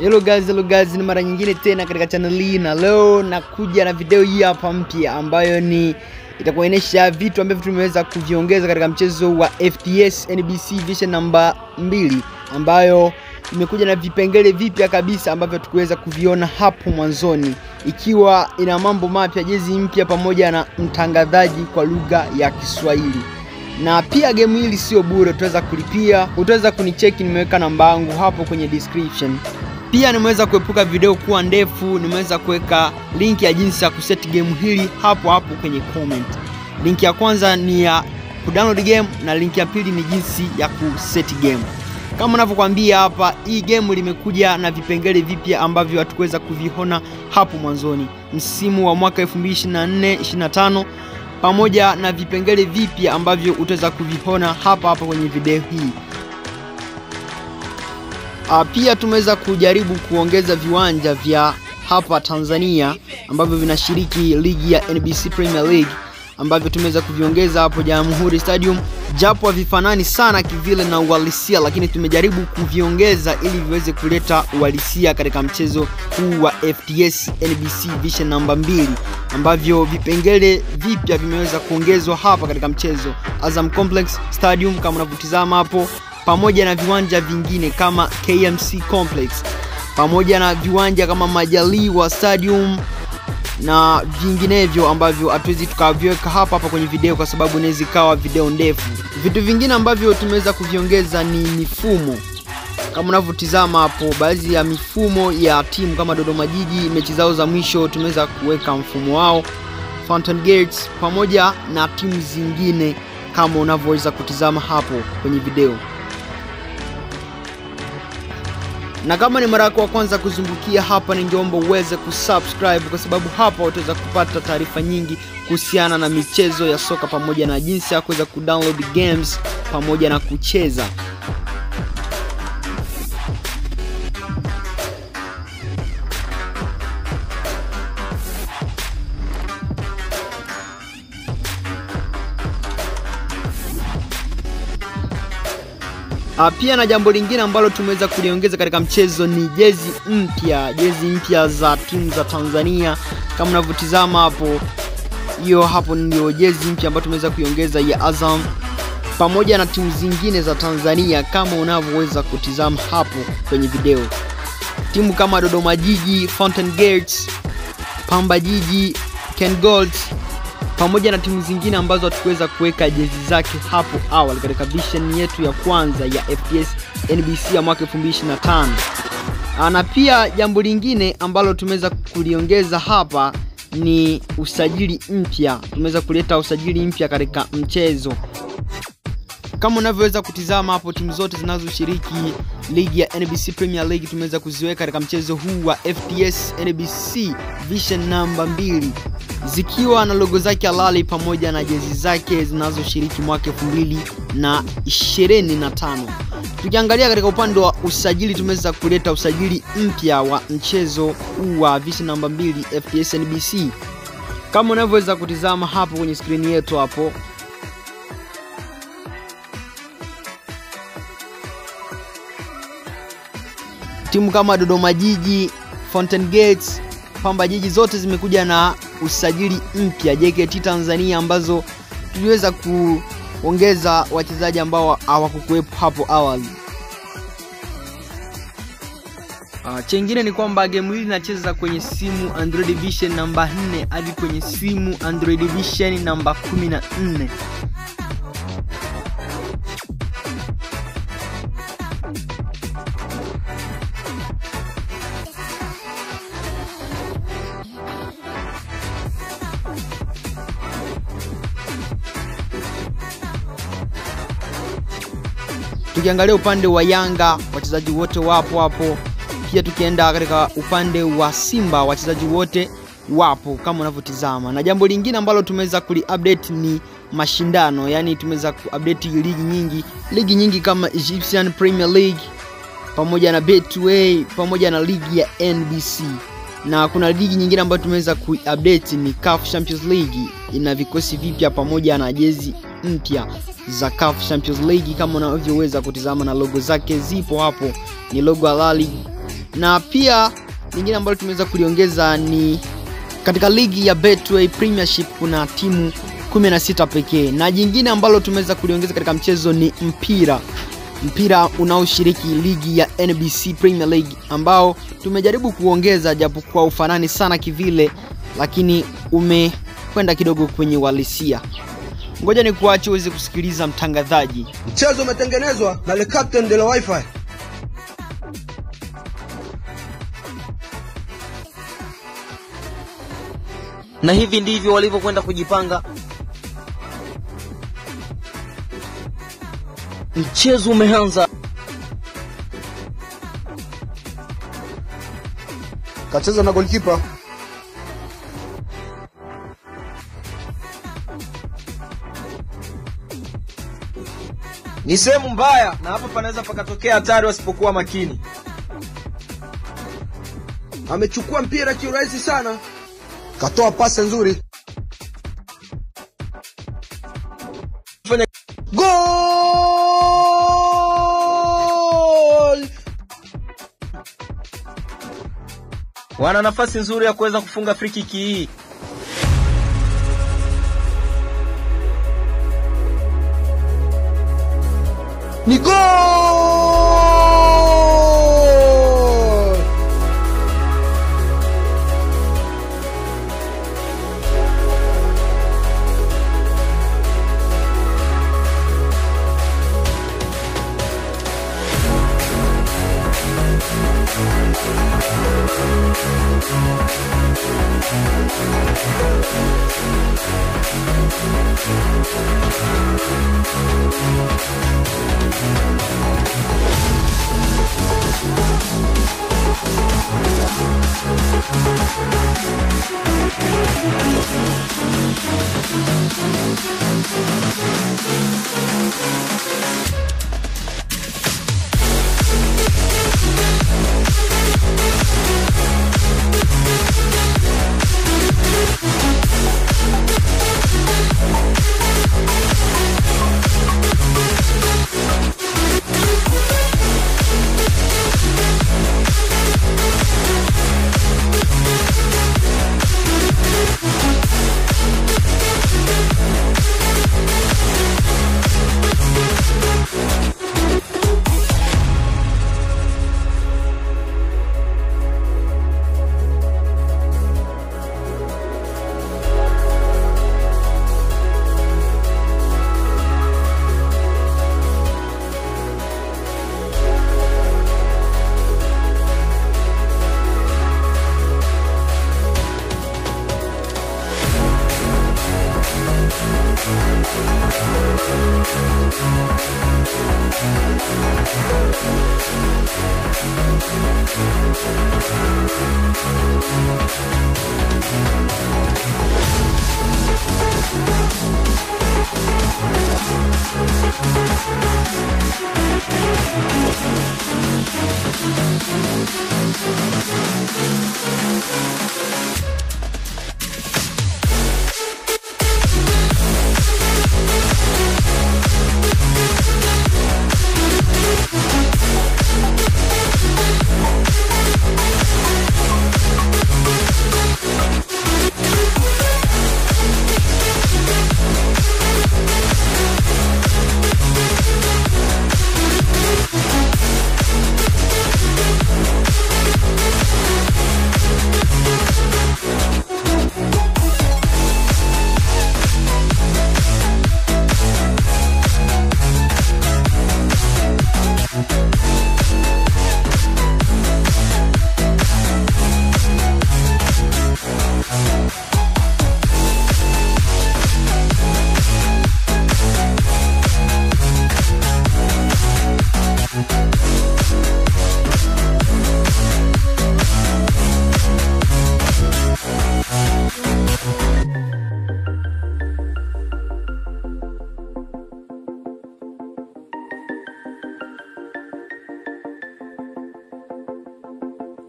Hello guys, ni mara nyingine tena katika channel hii, na leo nakuja na video hii hapa mpya ambayo ni itakuonyesha vitu ambavyo tumeweza kuviongeza katika mchezo wa FTS NBC Vision namba 2, ambayo imekuja na vipengele vipya kabisa ambavyo tukuweza kuviona hapo mwanzoni, ikiwa ina mambo mapya, jezi mpya pamoja na mtangazaji kwa lugha ya Kiswahili. Na pia game hili sio bure, utaweza kulipia. Utaweza kunicheki, nimeweka namba yangu hapo kwenye description. Pia nimeweza kuepuka video kuwa ndefu, nimeweza kuweka link ya jinsi ya kuset game hili hapo kwenye comment. Link ya kwanza ni ya kudownload game na link ya pili ni jinsi ya kuset game. Kama ninavyokuambia hapa, hii game limekuja na vipengele vipya ambavyo hatukuweza kuviona hapo mwanzoni. Msimu wa mwaka 2024-25 pamoja na vipengele vipya ambavyo utaweza kuviona hapa kwenye video hii. Pia tumeweza kujaribu kuongeza viwanja vya hapa Tanzania ambavyo vinashiriki ligi ya NBC Premier League, ambavyo tumeweza kuviongeza hapo Jamhuri Stadium, japo havifanani sana kivile na uhalisia, lakini tumejaribu kuviongeza ili viweze kuleta uhalisia katika mchezo huu wa FTS NBC Vision namba 2, ambavyo vipengele vipya vimeweza kuongezwa hapa katika mchezo. Azam Complex Stadium kama unavyotazama hapo, pamoja na viwanja vingine kama KMC Complex, pamoja na viwanja kama Majaliwa Stadium na vinginevyo ambavyo hatuwezi tukaviweka hapa kwenye video kwa sababu inaweza ikawa video ndefu. Vitu vingine ambavyo tumeweza kuviongeza ni mifumo. Kama unavyotazama hapo, baadhi ya mifumo ya timu kama Dodoma Jiji, mechi zao za mwisho tumeweza kuweka mfumo wao, Fountain Gates pamoja na timu zingine kama unavyoweza kutazama hapo kwenye video. Na kama ni mara yako ya kwanza kuzungukia hapa, ningeomba uweze kusubscribe kwa sababu hapa utaweza kupata taarifa nyingi kuhusiana na michezo ya soka pamoja na jinsi ya kuweza kudownload games pamoja na kucheza. Pia na jambo lingine ambalo tumeweza kuliongeza katika mchezo ni jezi mpya za timu za Tanzania. Kama unavyotazama hapo, hiyo hapo ndio jezi mpya ambayo tumeweza kuiongeza ya Azam pamoja na timu zingine za Tanzania kama unavyoweza kutazama hapo kwenye video. Timu kama Dodoma Jiji, Fountain Gates, Pamba Jiji, Ken Gold pamoja na timu zingine ambazo hatukuweza kuweka jezi zake hapo awali katika vision yetu ya kwanza ya FTS NBC ya mwaka 2025. Na pia jambo lingine ambalo tumeweza kuliongeza hapa ni usajili mpya. Tumeweza kuleta usajili mpya katika mchezo. Kama unavyoweza kutizama hapo, timu zote zinazoshiriki ligi ya NBC Premier League tumeweza kuziweka katika mchezo huu wa FTS NBC Vision namba 2, zikiwa na logo zake halali pamoja na jezi zake zinazoshiriki mwaka 2025. Tukiangalia katika upande wa usajili, tumeweza kuleta usajili mpya wa mchezo huu wa Vision namba 2 FTS NBC. Kama unavyoweza kutizama hapo kwenye screen yetu hapo, timu kama Dodoma Jiji, Fountain Gates, Pamba Jiji zote zimekuja na usajili mpya. JKT Tanzania ambazo tuliweza kuongeza wachezaji ambao hawakukuwepo hapo awali. Chengine ni kwamba game hili linacheza kwenye simu Android Vision namba 4 hadi kwenye simu Android Vision namba 14. Tukiangalia upande wa Yanga, wachezaji wote wapo hapo. Pia tukienda katika upande wa Simba, wachezaji wote wapo kama unavyotazama. Na jambo lingine ambalo tumeweza kuli-update ni mashindano, yani tumeweza ku-update ligi nyingi kama Egyptian Premier League pamoja na Betway pamoja na ligi ya NBC. Na kuna ligi nyingine ambayo tumeweza ku-update ni CAF Champions League, ina vikosi vipya pamoja na jezi mpya za CAF Champions League kama unavyoweza kutizama, na logo zake zipo hapo, ni logo halali Na pia lingine ambalo tumeweza kuliongeza ni katika ligi ya Betway Premiership kuna timu 16 pekee. Na jingine ambalo tumeweza kuliongeza katika mchezo ni mpira unaoshiriki ligi ya NBC Premier League, ambao tumejaribu kuongeza japo kwa ufanani sana kivile, lakini umekwenda kidogo kwenye uhalisia. Ngoja ni kuache uweze kusikiliza mtangazaji. Mchezo umetengenezwa na Le Captain de la Wi-Fi. Na hivi ndivyo walivyokwenda kujipanga. Mchezo umeanza. Kacheza na goalkeeper. Ni sehemu mbaya na hapa panaweza pakatokea hatari wasipokuwa makini. Amechukua mpira kiurahisi sana. Katoa pasi nzuri. Goal! Wana nafasi nzuri ya kuweza kufunga free kick hii. Ni goal!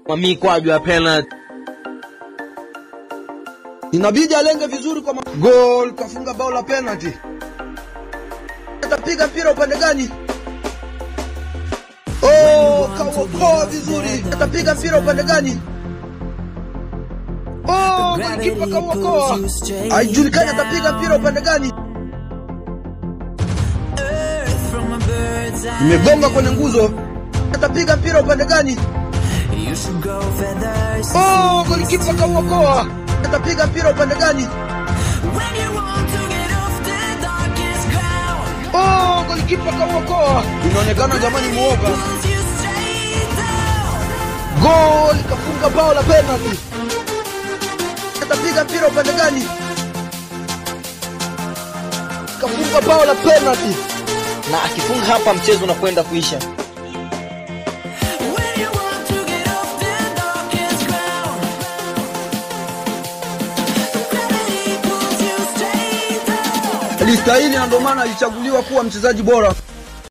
Mami kwaju ya penalty. Inabidi alenge vizuri kwa goal, kafunga bao la penalty. Atapiga mpira upande gani? Oh! kauokoa vizuri. Atapiga mpira upande gani? Oh, golikipa kauokoa. Haijulikani atapiga mpira upande gani. Imegonga kwenye nguzo. Atapiga mpira upande gani? Oh, golikipa kauokoa. Atapiga mpira upande gani? Oh, golikipa kauokoa. Inaonekana jamani muoga. Gol, kafunga bao la penalty. Atapiga mpira upande gani? Kafunga bao la penalty. Na akifunga hapa mchezo unakwenda kuisha. Alistahili na ndio maana alichaguliwa kuwa mchezaji bora.